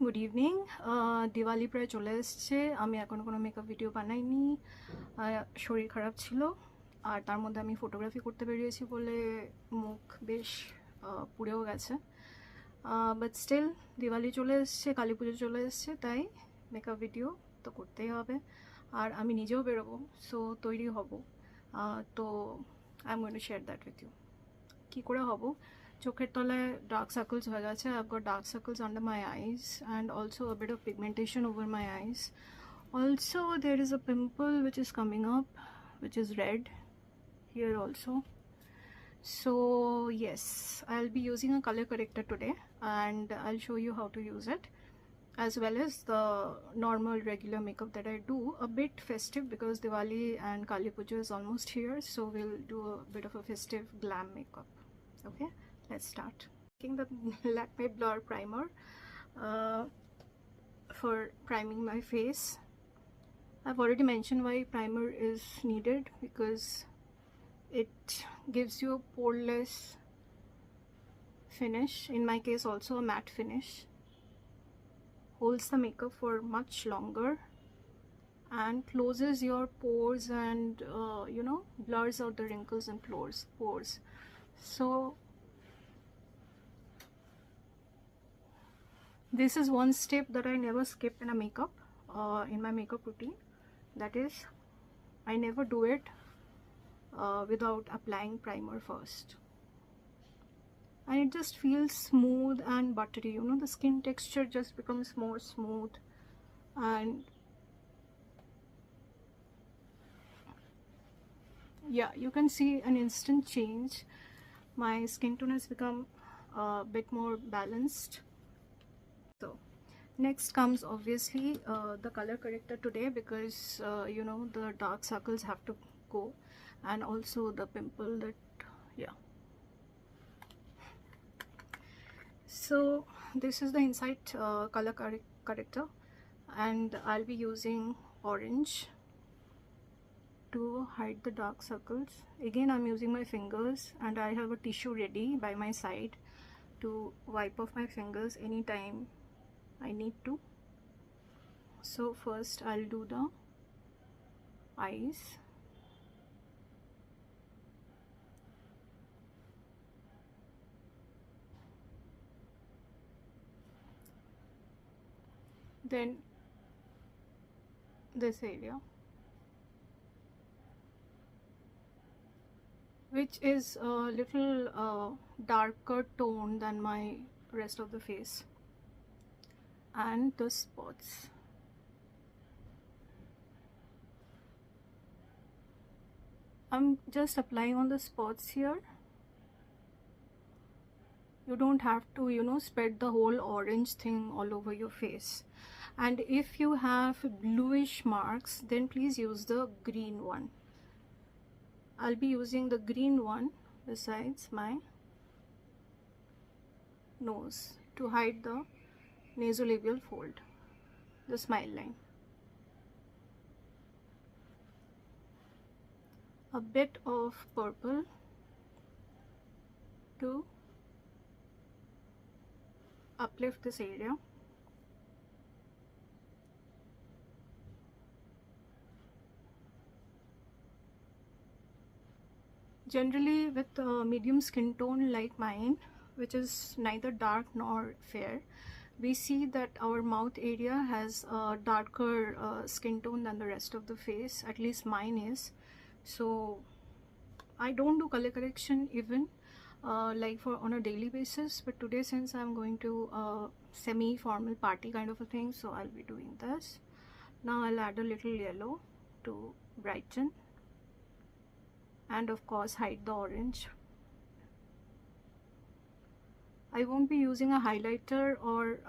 Good evening. Diwali প্রায় চলে এসছে। আমি এখনও কোনো মেকআপ ভিডিও বানাইনি। শরীর খারাপ ছিল, আর তার মধ্যে আমি ফটোগ্রাফি করতে বেরিয়েছি বলে মুখ বেশ পুড়েও গেছে। বাট স্টিল দিওয়ালি চলে এসছে, কালী পুজো চলে এসছে, তাই মেকআপ ভিডিও তো করতেই হবে। আর আমি নিজেও বেরোবো, সো তৈরি হব। তো I am going to share that with you. কী করে হব? চোখের তলায় ডার্ক সার্কেলস হয়ে গেছে। I've got dark circles under my eyes and also a bit of pigmentation over my eyes. Also there is a pimple which is coming up, which is red here also. So yes, I'll be using a color corrector today and I'll show you how to use it, as well as the normal regular makeup that I do, a bit festive because Diwali and Kali Puja is almost here, so we'll do a bit of a festive glam makeup. Okay, let's start. Taking the Lakme Blur Primer uh, for priming my face. I've already mentioned why primer is needed, because it gives you a poreless finish, in my case also a matte finish, holds the makeup for much longer and closes your pores and blurs out the wrinkles and pores. So this is one step that I never skip in a makeup, in my makeup routine. That is, I never do it without applying primer first. And it just feels smooth and buttery, the skin texture just becomes more smooth, and yeah, you can see an instant change. My skin tone has become a bit more balanced. So next comes obviously the color corrector today, because the dark circles have to go, and also the pimple that, yeah. So this is the inside color corrector, and I'll be using orange to hide the dark circles. Again, I'm using my fingers, and I have a tissue ready by my side to wipe off my fingers anytime I need to. So first I'll do the eyes. Then this area, which is a little darker tone than my rest of the face, and the spots. I'm just applying on the spots here. You don't have to spread the whole orange thing all over your face. And if you have bluish marks, then please use the green one. I'll be using the green one besides my nose to hide the nasolabial fold, the smile line. A bit of purple to uplift this area. Generally, with medium skin tone like mine, which is neither dark nor fair, we see that our mouth area has a darker skin tone than the rest of the face. At least mine is. So I don't do color correction even like for on a daily basis, but today, since I'm going to a semi-formal party kind of a thing, so I'll be doing this. Now I'll add a little yellow to brighten, and of course hide the orange. I won't be using a highlighter or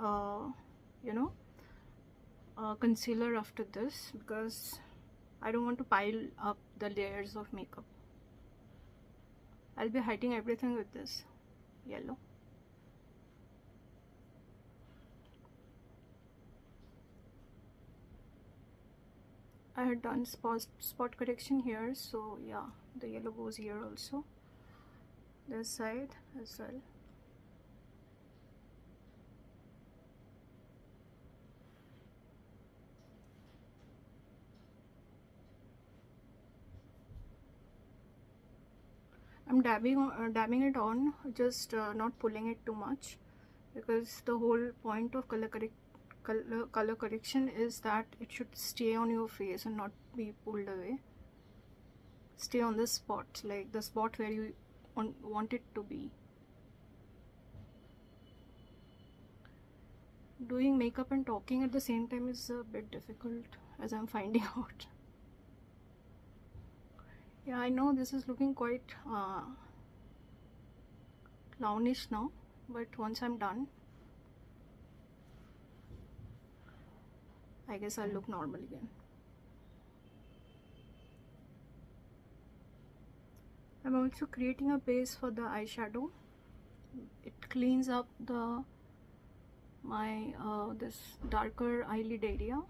concealer after this, because I don't want to pile up the layers of makeup. I'll be hiding everything with this yellow. I had done spot correction here, so yeah, the yellow goes here also, this side as well. I'm dabbing it on, just not pulling it too much, because the whole point of color correction is that it should stay on your face and not be pulled away. Stay on the spot, like the spot where you want it to be. Doing makeup and talking at the same time is a bit difficult, as I'm finding out. Yeah, I know this is looking quite clownish now, but once I'm done, I guess I'll look normal again. I'm also creating a base for the eyeshadow. It cleans up my this darker eyelid area.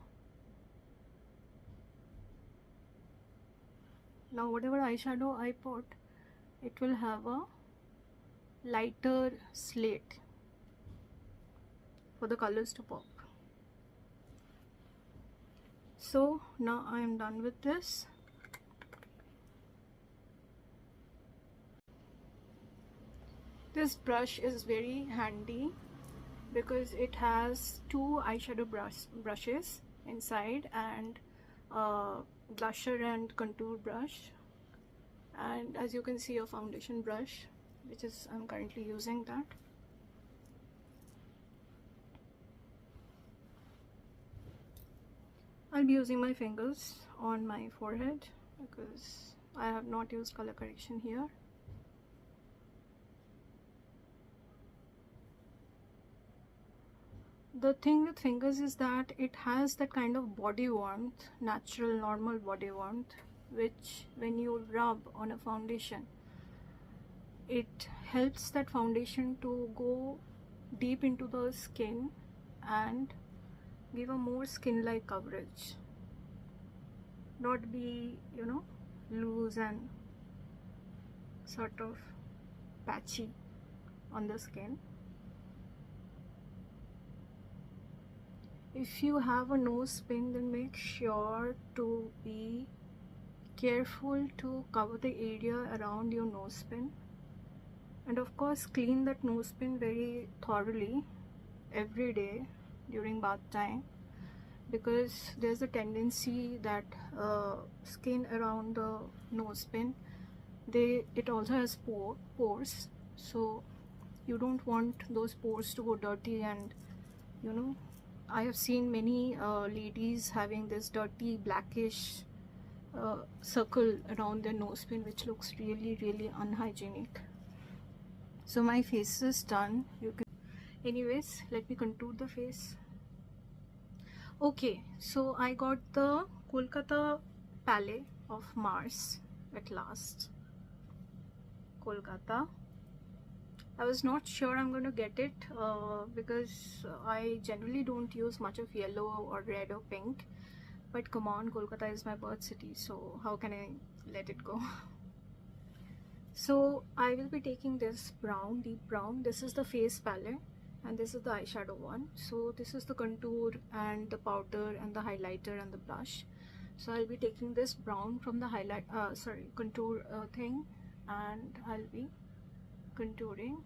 Now whatever eyeshadow I put, it will have a lighter slate for the colors to pop. So now I am done with this. This brush is very handy because it has two eyeshadow brushes inside, and blusher and contour brush, and as you can see, a foundation brush, which is I'm currently using that. I'll be using my fingers on my forehead because I have not used color correction here. The thing with fingers is that it has that kind of body warmth, natural normal body warmth, which when you rub on a foundation, it helps that foundation to go deep into the skin and give a more skin-like coverage, not be, you know, loose and sort of patchy on the skin. If you have a nose pin, then make sure to be careful to cover the area around your nose pin, and of course clean that nose pin very thoroughly every day during bath time, because there's a tendency that skin around the nose pin, it also has pores, so you don't want those pores to go dirty. And you know, I have seen many ladies having this dirty blackish circle around their nose pin, which looks really unhygienic. So my face is done. Anyways, let me contour the face. Okay, so I got the Kolkata palette of Mars at last. Kolkata. I was not sure I'm going to get it because I generally don't use much of yellow or red or pink, but come on, Kolkata is my birth city, so how can I let it go? So I will be taking this brown, deep brown. This is the face palette and this is the eyeshadow one. So this is the contour and the powder and the highlighter and the blush. So I'll be taking this brown from the contour thing, and I'll be contouring.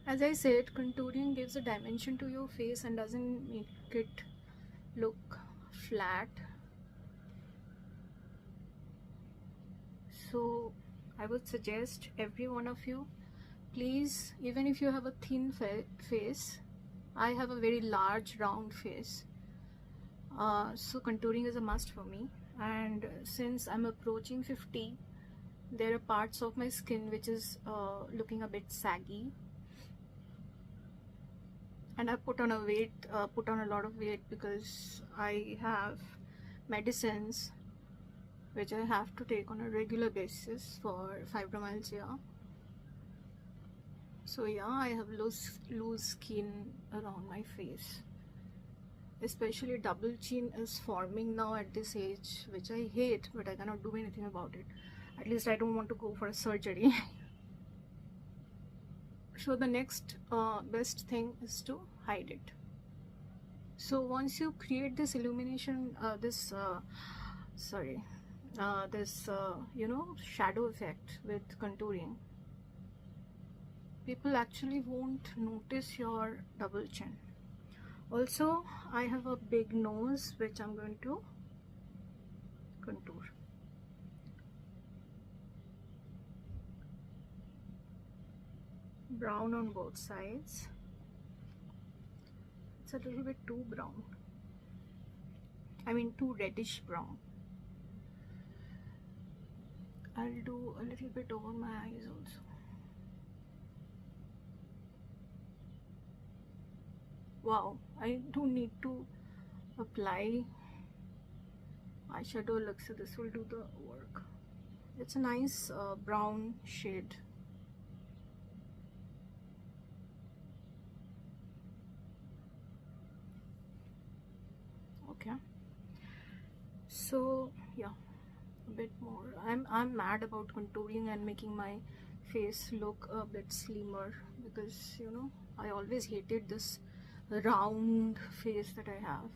As I said, contouring gives a dimension to your face and doesn't make it look flat. So I would suggest every one of you, please, even if you have a thin face, I have a very large round face, so contouring is a must for me. And since I'm approaching 50, there are parts of my skin which is looking a bit saggy, and I put on a lot of weight because I have medicines which I have to take on a regular basis for fibromyalgia. So yeah, I have loose skin around my face. Especially double chin is forming now at this age, which I hate, but I cannot do anything about it. At least I don't want to go for a surgery. So the next best thing is to hide it. So once you create this illumination, this shadow effect with contouring, people actually won't notice your double chin. Also, I have a big nose which I'm going to contour. Brown on both sides. It's a little bit too brown. I mean too reddish brown. I'll do a little bit over my eyes also. Wow, I don't need to apply eyeshadow look, so this will do the work. It's a nice brown shade. Okay, so yeah, a bit more. I'm mad about contouring and making my face look a bit slimmer, because you know I always hated this round face that I have.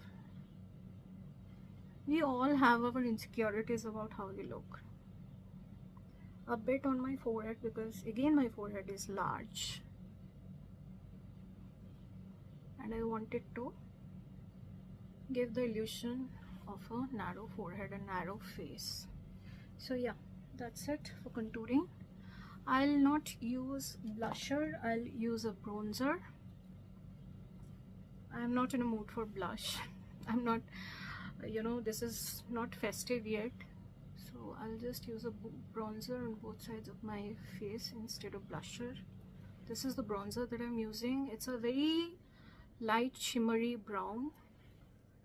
We all have our insecurities about how we look. A bit on my forehead, because again my forehead is large and I wanted to give the illusion of a narrow forehead and narrow face. So yeah, that's it for contouring. I'll not use blusher, I'll use a bronzer. I'm not in a mood for blush. I'm not, this is not festive yet, so I'll just use a bronzer on both sides of my face instead of blusher. This is the bronzer that I'm using. It's a very light shimmery brown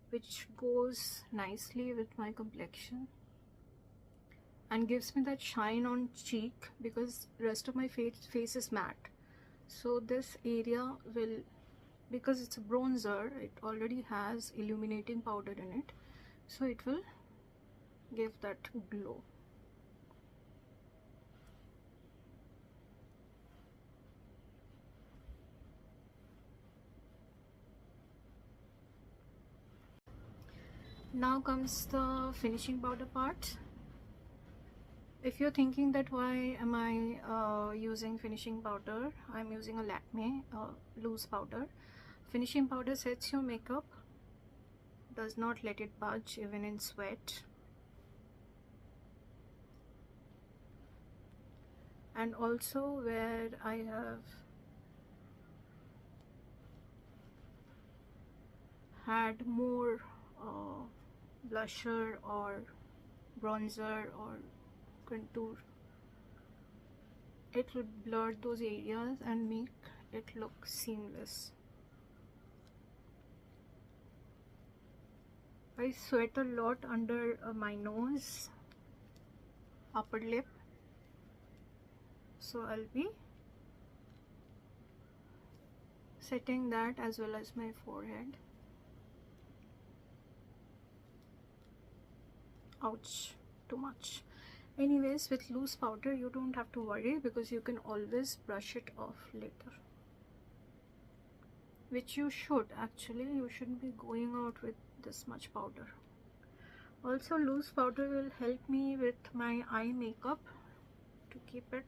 which goes nicely with my complexion and gives me that shine on cheek, because rest of my face is matte. So this area will, because it's a bronzer, it already has illuminating powder in it, so it will give that glow. Now comes the finishing powder part. If you're thinking that why am I using finishing powder, I'm using a Lakme loose powder. Finishing powder sets your makeup, does not let it budge even in sweat. And also where I have had more blusher or bronzer or contour, it will blur those areas and make it look seamless. I sweat a lot under my nose, upper lip, so I'll be setting that as well as my forehead. Ouch, too much. Anyways, with loose powder you don't have to worry, because you can always brush it off later, which you should actually. You shouldn't be going out with this much powder. Also, loose powder will help me with my eye makeup to keep it.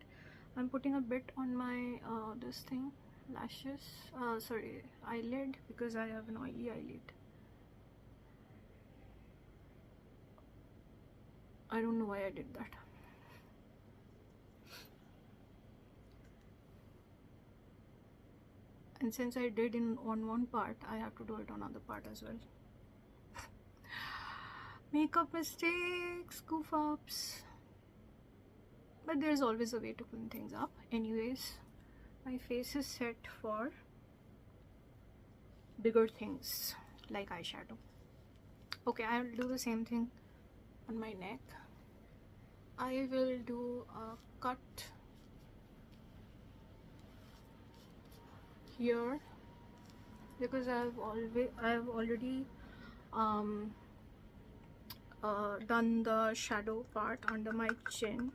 I'm putting a bit on my this thing, lashes, eyelid, because I have an oily eyelid. I don't know why I did that. And since I did on one part, I have to do it on other part as well. Makeup mistakes, goof ups, but there's always a way to clean things up. Anyways, my face is set for bigger things like eyeshadow. Okay, I'll do the same thing on my neck. I will do a cut here, because I've already done the shadow part under my chin.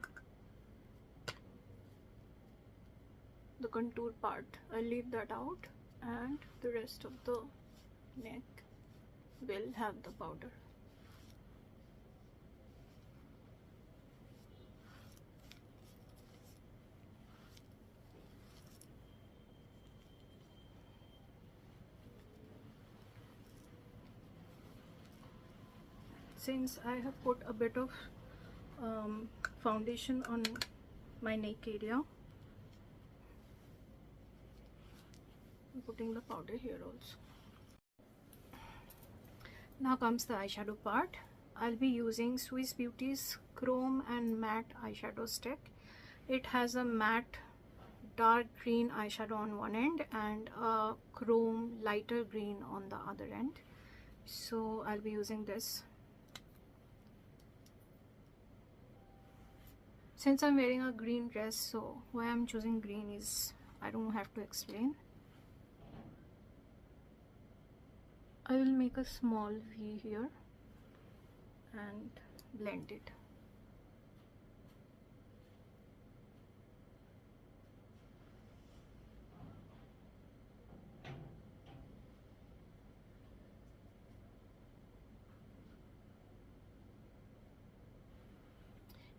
The contour part, I'll leave that out, and the rest of the neck will have the powder. Since I have put a bit of foundation on my neck area, I'm putting the powder here also. Now comes the eyeshadow part. I'll be using Swiss Beauty's Chrome and Matte eyeshadow stick. It has a matte dark green eyeshadow on one end and a chrome lighter green on the other end. So I'll be using this. Since I'm wearing a green dress, so why I'm choosing green is I don't have to explain. I will make a small V here and blend it.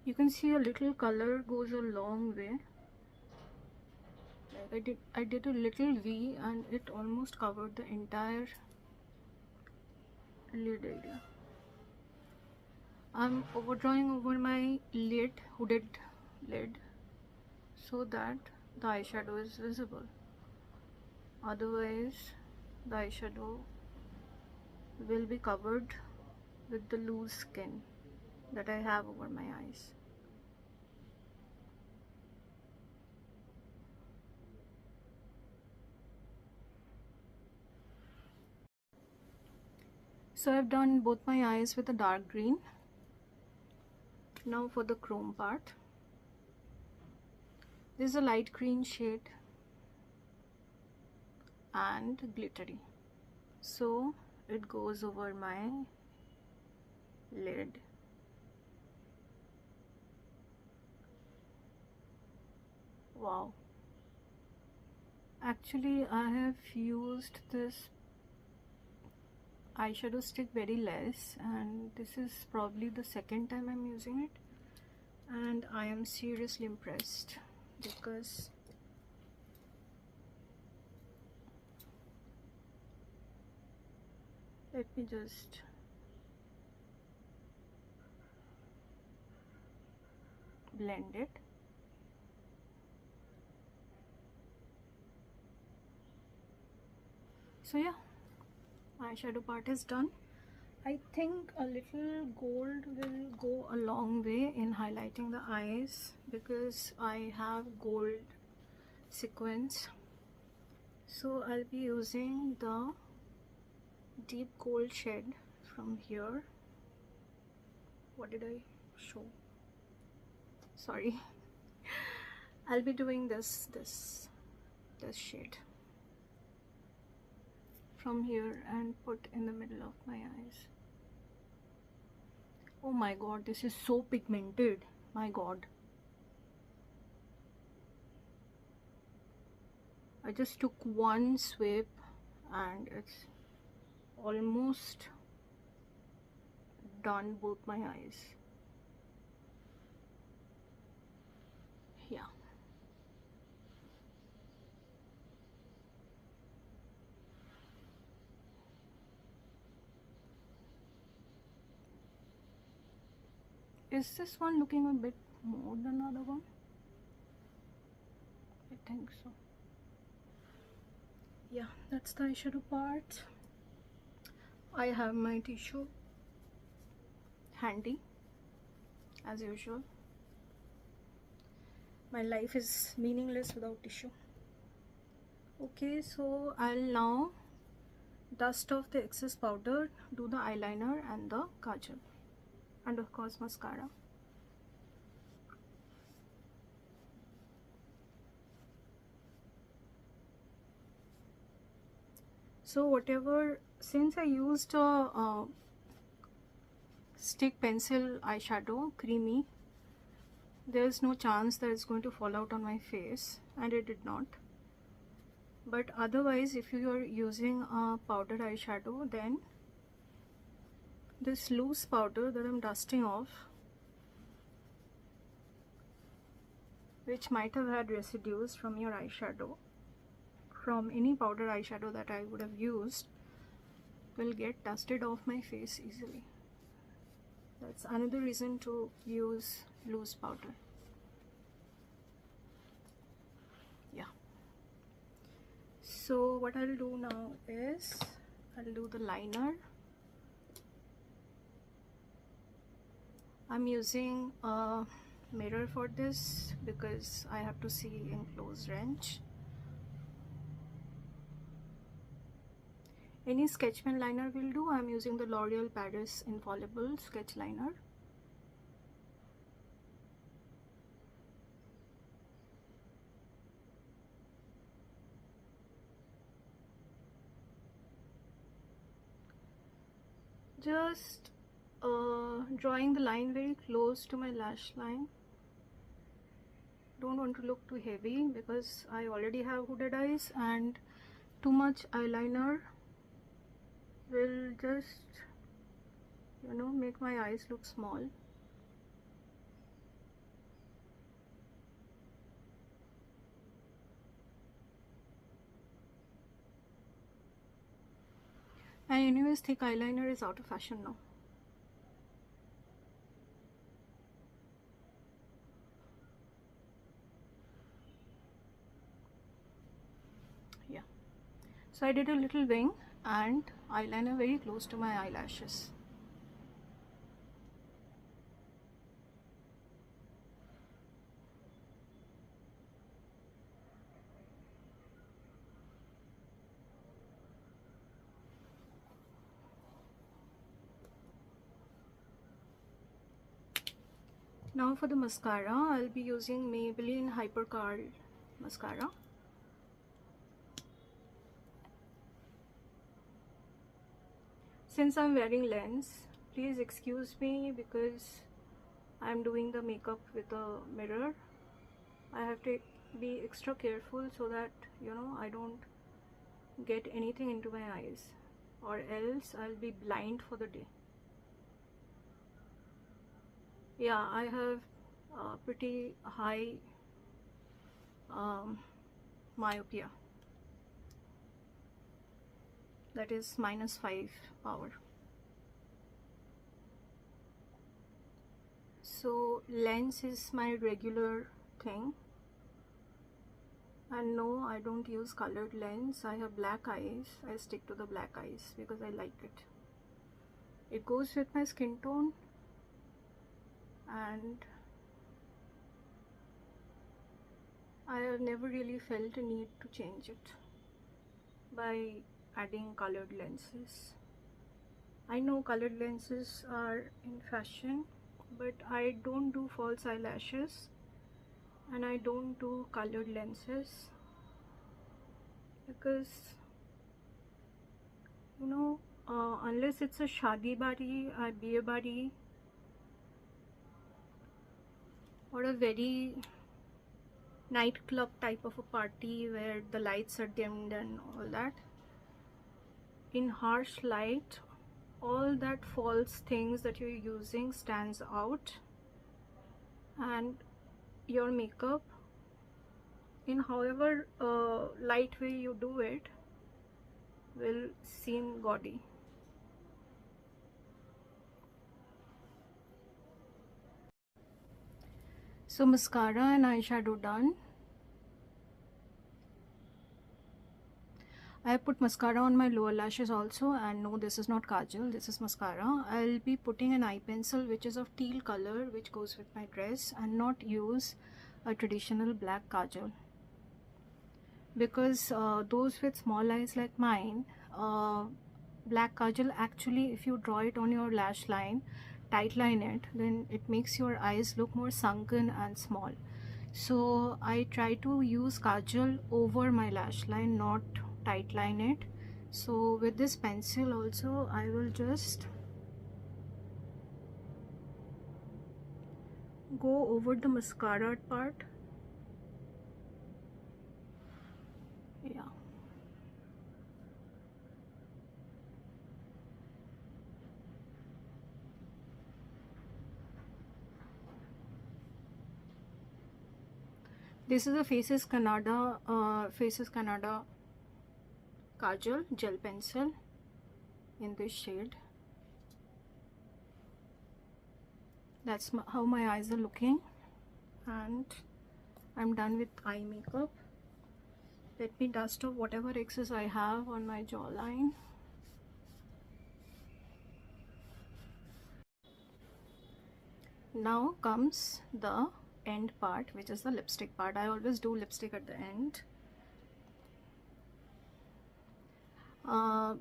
You can see a little color goes a long way. Like I did a little V and it almost covered the entire lid area. I'm overdrawing over my lid, hooded lid, so that the eyeshadow is visible. Otherwise, the eyeshadow will be covered with the loose skin that I have over my eyes. So I've done both my eyes with a dark green. Now for the chrome part. This is a light green shade and glittery. So it goes over my lid. Wow. Actually, I have used this eyeshadow stick very less, and this is probably the second time I'm using it, and I am seriously impressed because let me just blend it. So yeah, eyeshadow part is done. I think a little gold will go a long way in highlighting the eyes because I have gold sequins. So I'll be using the deep gold shade from here. What did I show? Sorry. I'll be doing this shade from here and put in the middle of my eyes. Oh my god, this is so pigmented. My god. I just took one swipe and it's almost done both my eyes. Yeah. Is this one looking a bit more than the other one? I think so. Yeah, that's the eyeshadow part. I have my tissue handy as usual. My life is meaningless without tissue. Okay, so I'll now dust off the excess powder, do the eyeliner and the kajal, and of course mascara. So whatever, since I used a stick pencil eyeshadow, creamy, there's no chance that it's going to fall out on my face, and it did not. But otherwise, if you are using a powdered eyeshadow, then this loose powder that I'm dusting off, which might have had residues from your eyeshadow, from any powder eyeshadow that I would have used, will get dusted off my face easily. That's another reason to use loose powder. Yeah. So what I'll do now is I'll do the liner. I'm using a mirror for this because I have to see in close range. Any sketch pen liner will do. I'm using the L'Oreal Paris Infallible sketch liner. Just drawing the line very close to my lash line. Don't want to look too heavy because I already have hooded eyes, and too much eyeliner will just, you know, make my eyes look small. And anyways, thick eyeliner is out of fashion now. Yeah. So I did a little wing and eyeliner very close to my eyelashes. Now for the mascara, I'll be using Maybelline Hyper Curl mascara. Since I'm wearing lens, please excuse me because I'm doing the makeup with a mirror. I have to be extra careful so that, you know, I don't get anything into my eyes, or else I'll be blind for the day. Yeah, I have pretty high myopia, that is -5 power. So lens is my regular thing, and no, I don't use colored lens. I have black eyes. I stick to the black eyes because I like it. It goes with my skin tone, and I have never really felt a need to change it by adding colored lenses. I know colored lenses are in fashion, but I don't do false eyelashes and I don't do colored lenses because, you know, unless it's a shadi bari, a biye bari, or a very nightclub type of a party where the lights are dimmed and all that, in harsh light, all that false things that you're using stands out, and your makeup, in however light way you do it, will seem gaudy. So mascara and eyeshadow done. I put mascara on my lower lashes also, and no, this is not kajal, this is mascara. I'll be putting an eye pencil which is of teal color, which goes with my dress, and not use a traditional black kajal, because those with small eyes like mine, black kajal actually, if you draw it on your lash line, tight line it, then it makes your eyes look more sunken and small. So I try to use kajal over my lash line, not tight line it. So with this pencil also, I will just go over the mascara part. Yeah. This is the Faces Canada Kajal Gel Pencil in this shade. That's how my eyes are looking, and I'm done with eye makeup. Let me dust off whatever excess I have on my jawline. Now comes the end part, which is the lipstick part. I always do lipstick at the end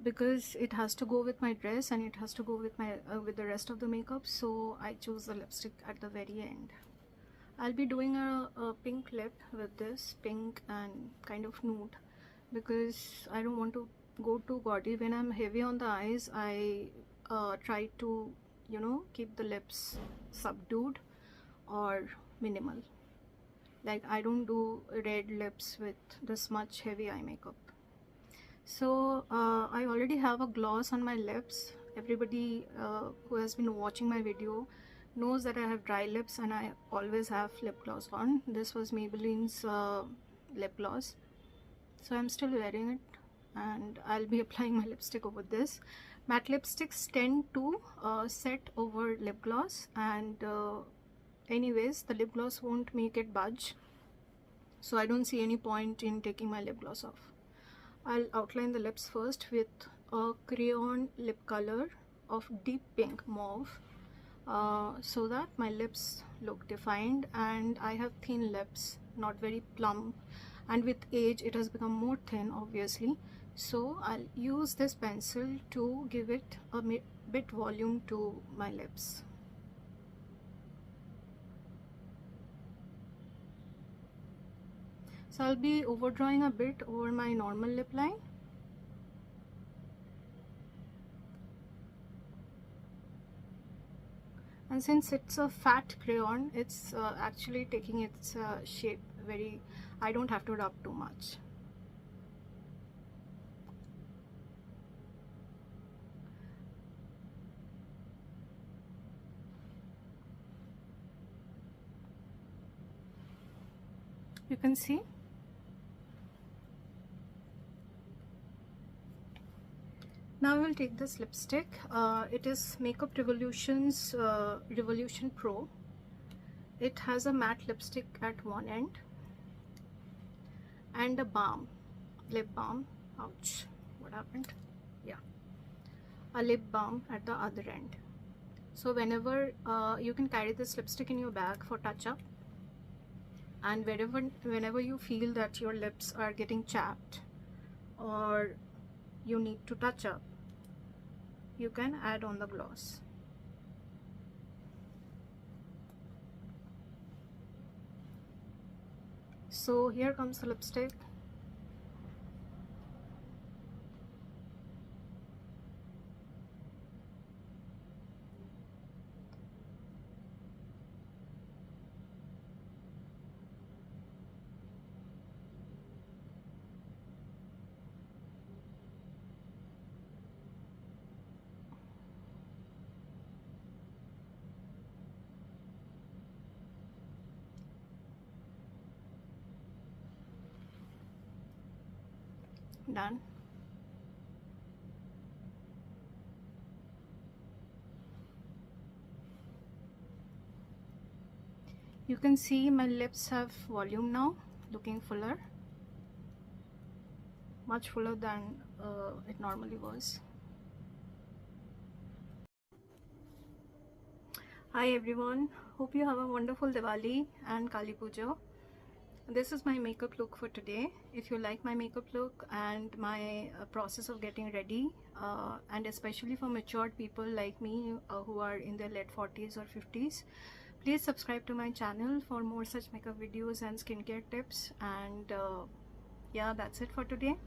because it has to go with my dress and it has to go with my with the rest of the makeup, so I choose the lipstick at the very end. I'll be doing a pink lip with this, pink and kind of nude, because I don't want to go too gaudy. When I'm heavy on the eyes, I try to, you know, keep the lips subdued or minimal. Like, I don't do red lips with this much heavy eye makeup. So I already have a gloss on my lips. Everybody who has been watching my video knows that I have dry lips and I always have lip gloss on. This was Maybelline's lip gloss, so I'm still wearing it, and I'll be applying my lipstick over this. Matte lipsticks tend to set over lip gloss, and anyways the lip gloss won't make it budge, so I don't see any point in taking my lip gloss off. I'll outline the lips first with a crayon lip color of deep pink mauve, so that my lips look defined, and I have thin lips, not very plump, and with age it has become more thin, obviously, so I'll use this pencil to give it a bit volume to my lips. So I'll be overdrawing a bit over my normal lip line. And since it's a fat crayon, it's actually taking its shape very, I don't have to rub too much. You can see. Now I will take this lipstick. It is Makeup Revolution's Revolution Pro. It has a matte lipstick at one end and a balm, lip balm. Ouch, what happened? Yeah, a lip balm at the other end. So whenever you can carry this lipstick in your bag for touch up, and whenever you feel that your lips are getting chapped or you need to touch up, you can add on the gloss. So here comes the lipstick. Done. You can see my lips have volume now, looking fuller, much fuller than it normally was. Hi everyone, hope you have a wonderful Diwali and Kali Pujo. This is my makeup look for today. If you like my makeup look and my process of getting ready, and especially for matured people like me who are in their late 40s or 50s, please subscribe to my channel for more such makeup videos and skincare tips. And yeah, that's it for today.